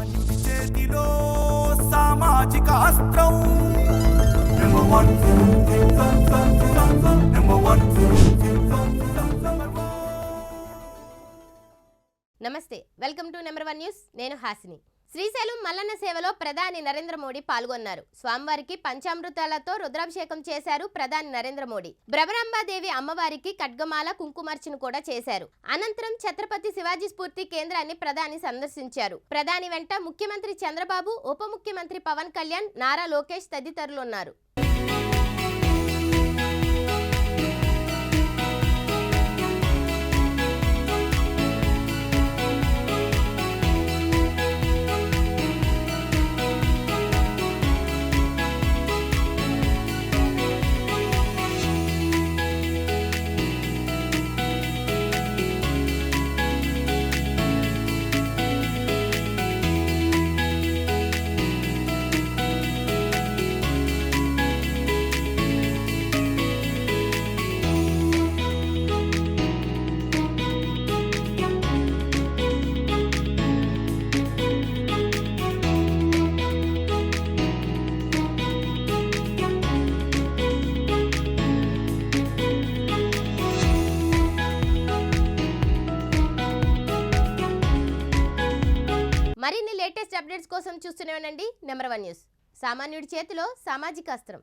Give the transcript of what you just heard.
సామాన్యుడి చేతిలో సామాజిక అస్త్రం నమస్తే, వెల్కమ్ టు నెంబర్ 1 న్యూస్. నేను హాసిని. శ్రీశైలం మల్లన్న సేవలో ప్రధాని నరేంద్ర మోడీ పాల్గొన్నారు. స్వామివారికి పంచామృతాలతో రుద్రాభిషేకం చేశారు ప్రధాని నరేంద్ర మోడీ. భ్రమరాంబాదేవి అమ్మవారికి ఖడ్గమాల, కుంకుమార్చన కూడా చేశారు. అనంతరం ఛత్రపతి శివాజీ స్ఫూర్తి కేంద్రాన్ని ప్రధాని సందర్శించారు. ప్రధాని వెంట ముఖ్యమంత్రి చంద్రబాబు, ఉప ముఖ్యమంత్రి పవన్ కళ్యాణ్, నారా లోకేష్ తదితరులున్నారు. మరిన్ని లేటెస్ట్ అప్డేట్స్ కోసం చూస్తూనే ఉండండి నెంబర్ 1 న్యూస్. సామాన్యుడి చేతిలో సామాజిక అస్త్రం.